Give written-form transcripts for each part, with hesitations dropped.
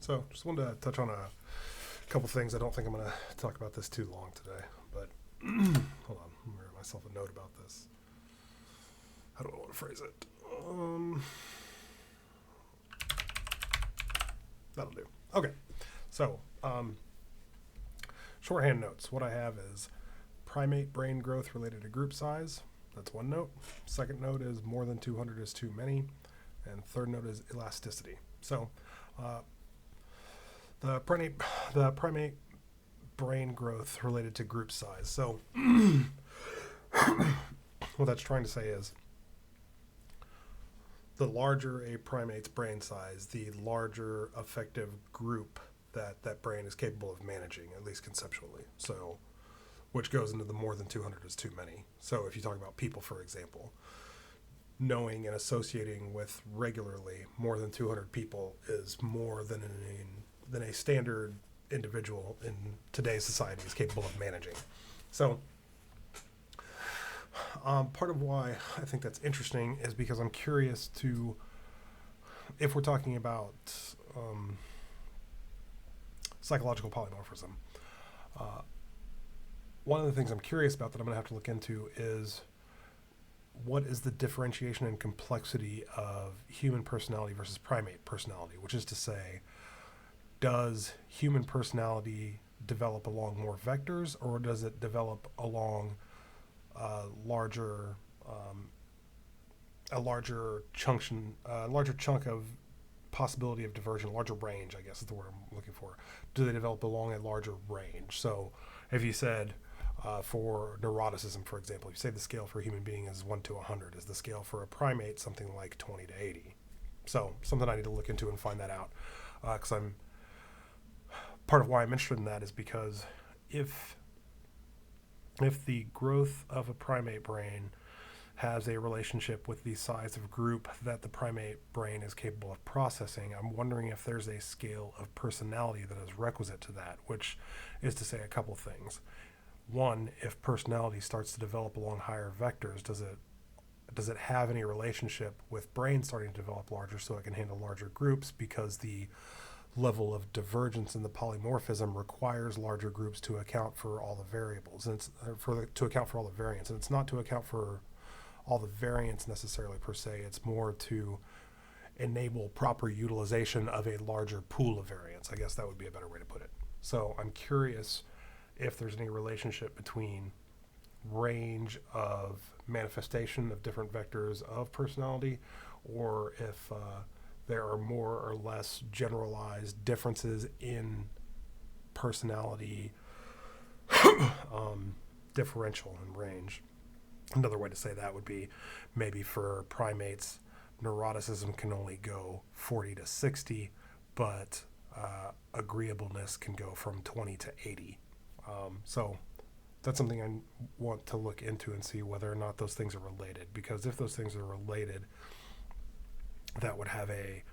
So just wanted to touch on a couple things. I don't think I'm going to talk about this too long today, but hold on. Let me write myself a note about this. How do I want to phrase it? That'll do. Okay. So, shorthand notes. What I have is primate brain growth related to group size. That's one note. Second note is more than 200 is too many. And third note is elasticity. So, the primate brain growth related to group size. So, what that's trying to say is the larger a primate's brain size, the larger effective group that brain is capable of managing, at least conceptually. So, which goes into the more than 200 is too many. So, if you talk about people, for example, knowing and associating with regularly more than 200 people is more than a standard individual in today's society is capable of managing. So, part of why I think that's interesting is because I'm curious to, if we're talking about psychological polymorphism, one of the things I'm curious about that I'm going to have to look into is what is the differentiation and complexity of human personality versus primate personality, which is to say, does human personality develop along more vectors, or does it develop along a larger chunk of possibility of diversion, larger range, I guess is the word I'm looking for. Do they develop along a larger range? So if you said for neuroticism, for example, if you say the scale for a human being is 1 to 100, is the scale for a primate something like 20 to 80? So something I need to look into and find that out, because part of why I'm interested in that is because if the growth of a primate brain has a relationship with the size of group that the primate brain is capable of processing, I'm wondering if there's a scale of personality that is requisite to that, which is to say a couple things. One, if personality starts to develop along higher vectors, does it have any relationship with brain starting to develop larger so it can handle larger groups, because the level of divergence in the polymorphism requires larger groups to account for all the variables, and it's to account for all the variance, and it's not to account for all the variance necessarily per se. It's more to enable proper utilization of a larger pool of variance. I guess that would be a better way to put it. So I'm curious if there's any relationship between range of manifestation of different vectors of personality, or if there are more or less generalized differences in personality differential in range. Another way to say that would be maybe for primates, neuroticism can only go 40 to 60, but agreeableness can go from 20 to 80. So that's something I want to look into and see whether or not those things are related, because if those things are related, that would have a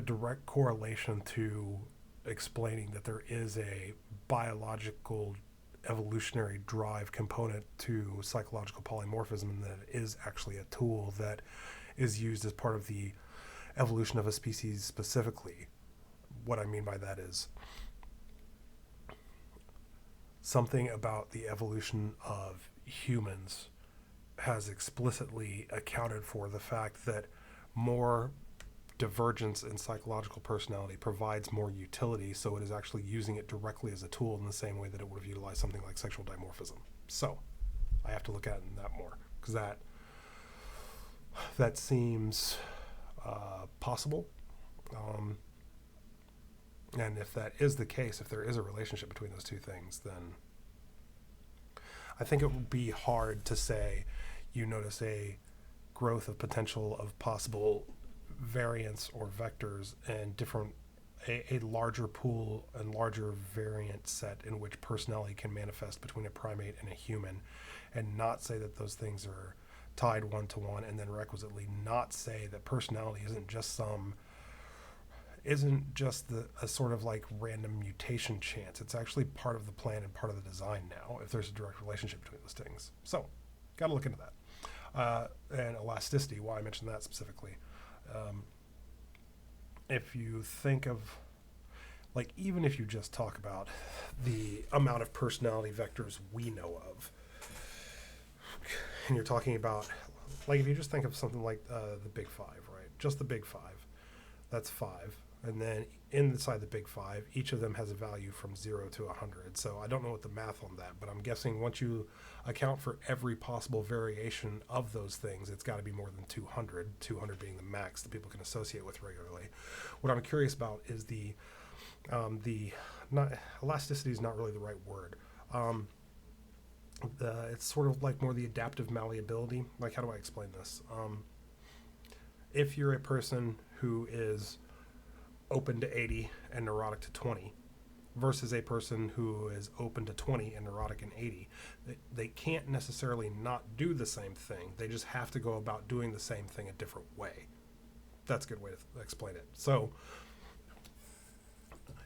direct correlation to explaining that there is a biological evolutionary drive component to psychological polymorphism, and that it is actually a tool that is used as part of the evolution of a species specifically. What I mean by that is something about the evolution of humans has explicitly accounted for the fact that more divergence in psychological personality provides more utility, so it is actually using it directly as a tool in the same way that it would have utilized something like sexual dimorphism. So I have to look at that more, because that seems possible. And if that is the case, if there is a relationship between those two things, then I think it would be hard to say you notice a growth of potential of possible variants or vectors and a larger pool and larger variant set in which personality can manifest between a primate and a human, and not say that those things are tied one to one, and then requisitely not say that personality isn't just a sort of like random mutation chance. It's actually part of the plan and part of the design now, if there's a direct relationship between those things. So got to look into that. And elasticity, why I mentioned that specifically. if you think of, like, even if you just talk about the amount of personality vectors we know of, and you're talking about, like, if you just think of something like the Big Five, right? Just the Big Five, that's five. And then inside the Big Five, each of them has a value from 0 to 100. So I don't know what the math on that, but I'm guessing once you account for every possible variation of those things, it's got to be more than 200, 200 being the max that people can associate with regularly. What I'm curious about is the not elasticity is not really the right word. It's sort of like more the adaptive malleability. Like, how do I explain this? If you're a person who is open to 80 and neurotic to 20 versus a person who is open to 20 and neurotic and 80, they can't necessarily not do the same thing. They just have to go about doing the same thing a different way. That's a good way to explain it. So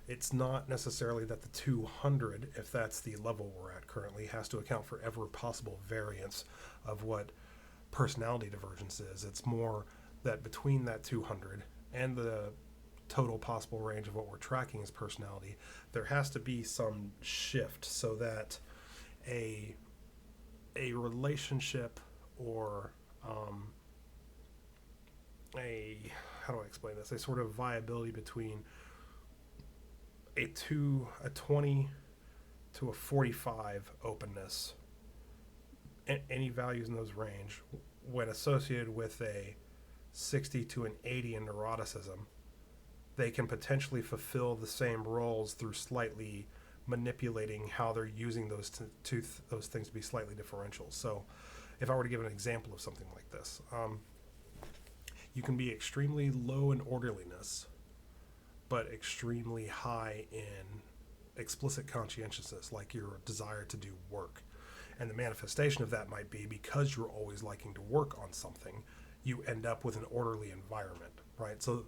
it's not necessarily that the 200, if that's the level we're at currently, has to account for every possible variance of what personality divergence is. It's more that between that 200 and the total possible range of what we're tracking as personality, there has to be some shift so that a relationship or a, how do I explain this, a sort of viability between a 20 to a 45 openness, any values in those range, when associated with a 60 to an 80 in neuroticism, they can potentially fulfill the same roles through slightly manipulating how they're using those those things to be slightly differential. So if I were to give an example of something like this, you can be extremely low in orderliness, but extremely high in explicit conscientiousness, like your desire to do work. And the manifestation of that might be because you're always liking to work on something, you end up with an orderly environment, right? So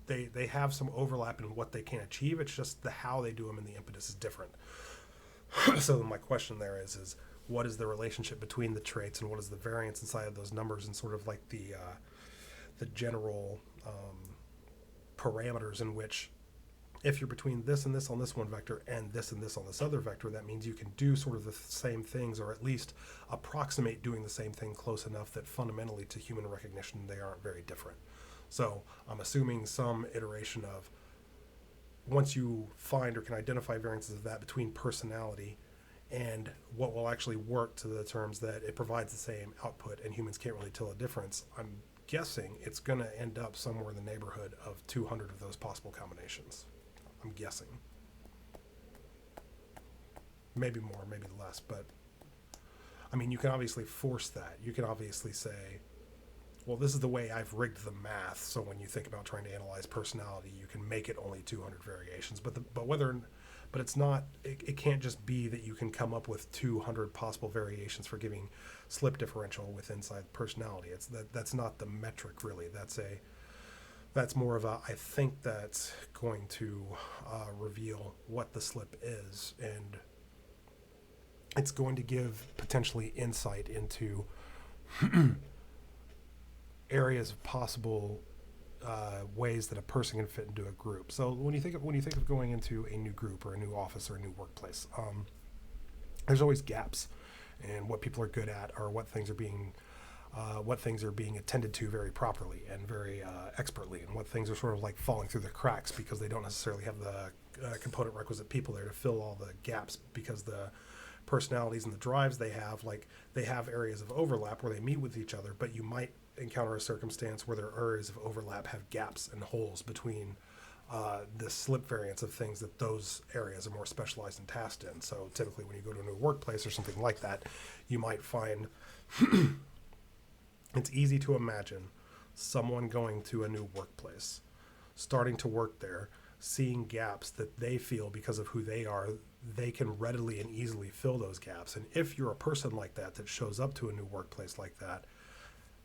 they have some overlap in what they can achieve. It's just the how they do them and the impetus is different. So my question there is what is the relationship between the traits and what is the variance inside of those numbers, and sort of like the general parameters in which, if you're between this and this on this one vector and this on this other vector, that means you can do sort of the same things, or at least approximate doing the same thing close enough that fundamentally to human recognition they aren't very different. So I'm assuming some iteration of, once you find or can identify variances of that between personality and what will actually work to the terms that it provides the same output and humans can't really tell a difference, I'm guessing it's going to end up somewhere in the neighborhood of 200 of those possible combinations. I'm guessing. Maybe more, maybe less, but I mean, you can obviously force that. You can obviously say, well, this is the way I've rigged the math, so when you think about trying to analyze personality, you can make it only 200 variations. But it's not. It can't just be that you can come up with 200 possible variations for giving slip differential with inside personality. That's not the metric really. That's more of a, I think that's going to reveal what the slip is, and it's going to give potentially insight into areas of possible ways that a person can fit into a group. So when you think of going into a new group or a new office or a new workplace, there's always gaps in what people are good at, or what things are being attended to very properly and very expertly, and what things are sort of like falling through the cracks because they don't necessarily have the component requisite people there to fill all the gaps, because the personalities and the drives they have areas of overlap where they meet with each other, but you might encounter a circumstance where their areas of overlap have gaps and holes between the slip variants of things that those areas are more specialized and tasked in. So typically when you go to a new workplace or something like that, you might find it's easy to imagine someone going to a new workplace, starting to work there, seeing gaps that they feel because of who they are, they can readily and easily fill those gaps. And if you're a person like that shows up to a new workplace like that,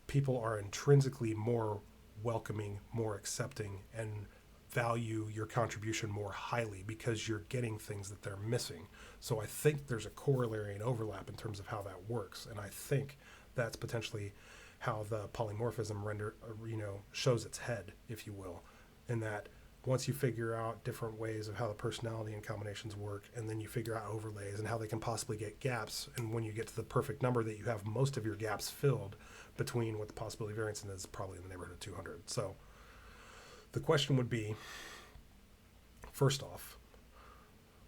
people are intrinsically more welcoming, more accepting, and value your contribution more highly because you're getting things that they're missing. So I think there's a corollary and overlap in terms of how that works, and I think that's potentially how the polymorphism shows its head, if you will. in that once you figure out different ways of how the personality and combinations work, and then you figure out overlays and how they can possibly get gaps, and when you get to the perfect number that you have most of your gaps filled between what the possibility variance is, probably in the neighborhood of 200. So the question would be, first off,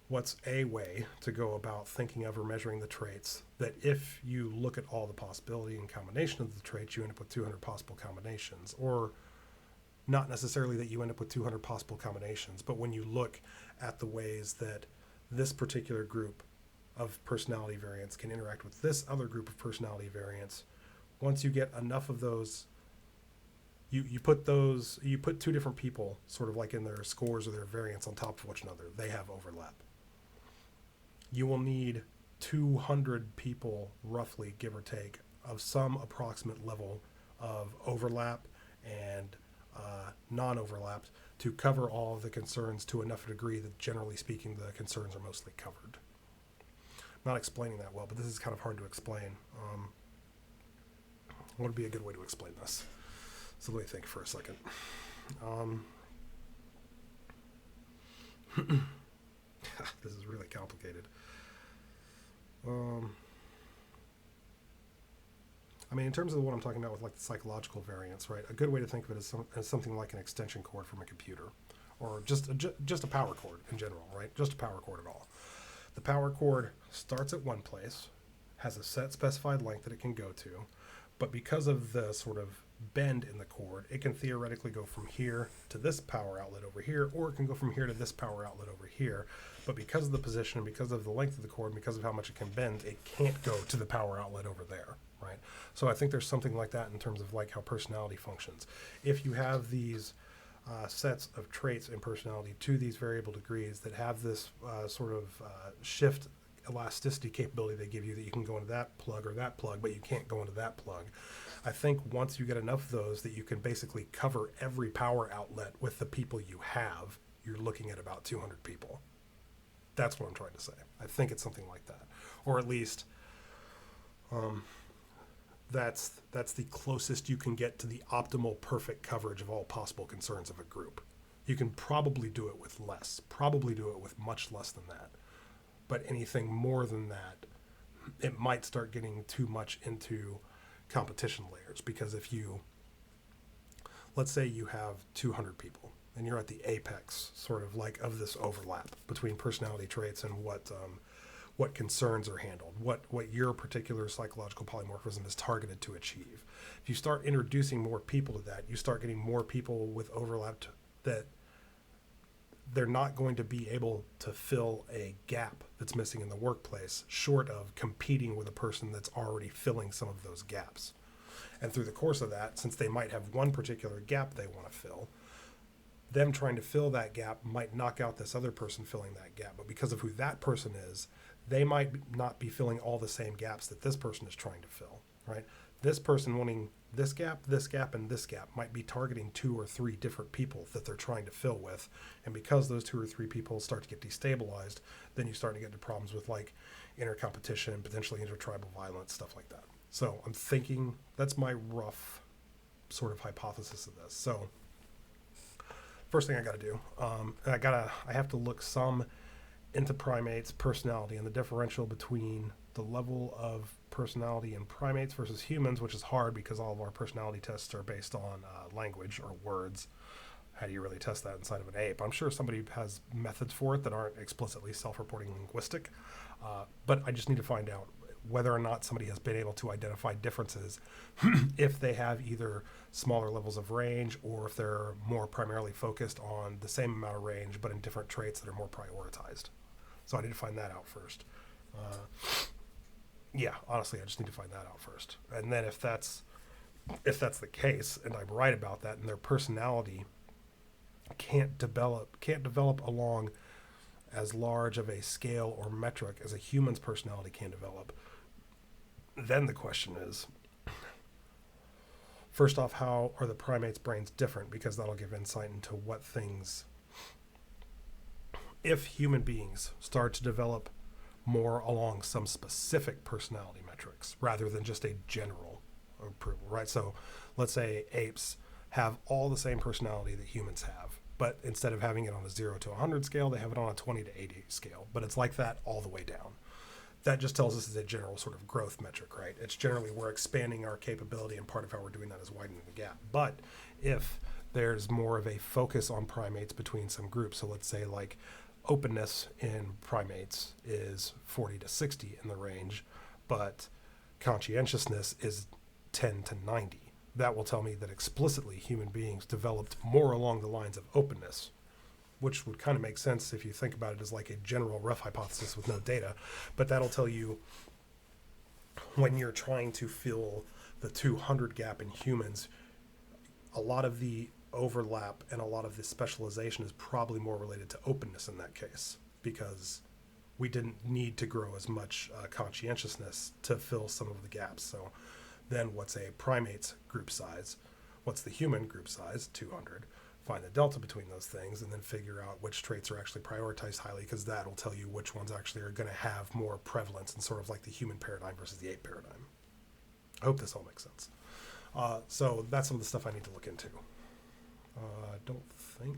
what's a way to go about thinking of or measuring the traits that if you look at all the possibility and combination of the traits, you end up with 200 possible combinations? Or not necessarily that you end up with 200 possible combinations, but when you look at the ways that this particular group of personality variants can interact with this other group of personality variants, once you get enough of those, you put two different people sort of like in their scores or their variants on top of one another, they have overlap. You will need 200 people, roughly, give or take, of some approximate level of overlap and non-overlapped to cover all of the concerns to enough degree that, generally speaking, the concerns are mostly covered. I'm not explaining that well, but this is kind of hard to explain. What would be a good way to explain this? So let me think for a second. This is really complicated. I mean, in terms of what I'm talking about with like the psychological variance, right? A good way to think of it is as something like an extension cord from a computer, or just a power cord in general, right? Just a power cord at all. The power cord starts at one place, has a set specified length that it can go to, but because of the sort of bend in the cord, it can theoretically go from here to this power outlet over here, or it can go from here to this power outlet over here. But because of the position, because of the length of the cord, because of how much it can bend, it can't go to the power outlet over there, right? So I think there's something like that in terms of like how personality functions. If you have these sets of traits in personality to these variable degrees that have this sort of shift elasticity capability they give you, that you can go into that plug or that plug, but you can't go into that plug. I think once you get enough of those that you can basically cover every power outlet with the people you have, you're looking at about 200 people. That's what I'm trying to say. I think it's something like that. Or at least that's the closest you can get to the optimal perfect coverage of all possible concerns of a group. You can probably do it with less, probably do it with much less than that. But anything more than that, it might start getting too much into competition layers, because if you, let's say you have 200 people and you're at the apex sort of like of this overlap between personality traits and what concerns are handled, what your particular psychological polymorphism is targeted to achieve. If you start introducing more people to that, you start getting more people with overlap that they're not going to be able to fill a gap that's missing in the workplace, short of competing with a person that's already filling some of those gaps. And through the course of that, since they might have one particular gap they want to fill, them trying to fill that gap might knock out this other person filling that gap. But because of who that person is, they might not be filling all the same gaps that this person is trying to fill, right? This person wanting this gap, and this gap might be targeting 2 or 3 different people that they're trying to fill with. And because those 2 or 3 people start to get destabilized, then you start to get into problems with like intercompetition, potentially intertribal violence, stuff like that. So I'm thinking that's my rough sort of hypothesis of this. So first thing I got to do, I have to look some into primates' personality and the differential between the level of personality in primates versus humans, which is hard because all of our personality tests are based on language or words. How do you really test that inside of an ape? I'm sure somebody has methods for it that aren't explicitly self-reporting linguistic, but I just need to find out whether or not somebody has been able to identify differences if they have either smaller levels of range or if they're more primarily focused on the same amount of range but in different traits that are more prioritized. So I need to find that out first. Yeah, honestly, I just need to find that out first. And then if that's the case, and I'm right about that, and their personality can't develop along as large of a scale or metric as a human's personality can develop, then the question is, first off, how are the primates' brains different? Because that'll give insight into what things, if human beings start to develop more along some specific personality metrics rather than just a general approval, right? So let's say apes have all the same personality that humans have, But instead of having it on a 0 to 100 scale, they have it on a 20 to 80 scale. But it's like that all the way down. That just tells us it's a general sort of growth metric, right? It's generally we're expanding our capability, and part of how we're doing that is widening the gap. But if there's more of a focus on primates between some groups, so let's say like openness in primates is 40 to 60 in the range, but conscientiousness is 10 to 90. That will tell me that explicitly human beings developed more along the lines of openness, which would kind of make sense if you think about it as like a general rough hypothesis with no data. But that'll tell you when you're trying to fill the 200 gap in humans, a lot of the overlap and a lot of the specialization is probably more related to openness in that case, because we didn't need to grow as much conscientiousness to fill some of the gaps. So then what's a primate's group size? What's the human group size? 200. Find the delta between those things and then figure out which traits are actually prioritized highly, because that'll tell you which ones actually are going to have more prevalence in sort of like the human paradigm versus the ape paradigm. I hope this all makes sense. So that's some of the stuff I need to look into. I don't think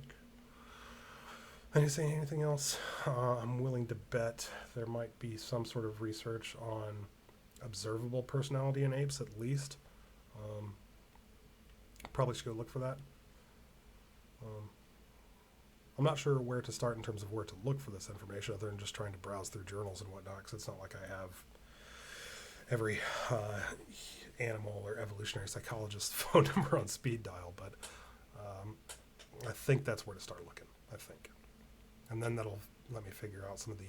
I need to say anything else. I'm willing to bet there might be some sort of research on observable personality in apes at least. Probably should go look for that. I'm not sure where to start in terms of where to look for this information, other than just trying to browse through journals and whatnot, because it's not like I have every animal or evolutionary psychologist phone number on speed dial, but I think that's where to start looking, I think. And then that'll let me figure out some of the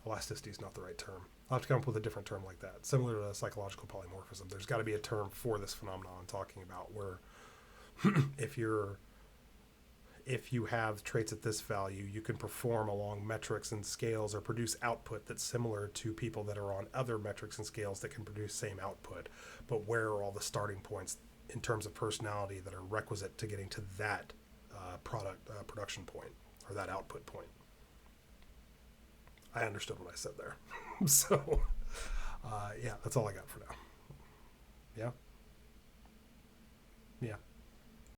elasticity is not the right term. I'll have to come up with a different term like that, similar to psychological polymorphism. There's got to be a term for this phenomenon I'm talking about, where if you have traits at this value, you can perform along metrics and scales or produce output that's similar to people that are on other metrics and scales that can produce same output. But where are all the starting points in terms of personality that are requisite to getting to that production point or that output point? I understood what I said there. So, yeah, that's all I got for now. Yeah? Yeah.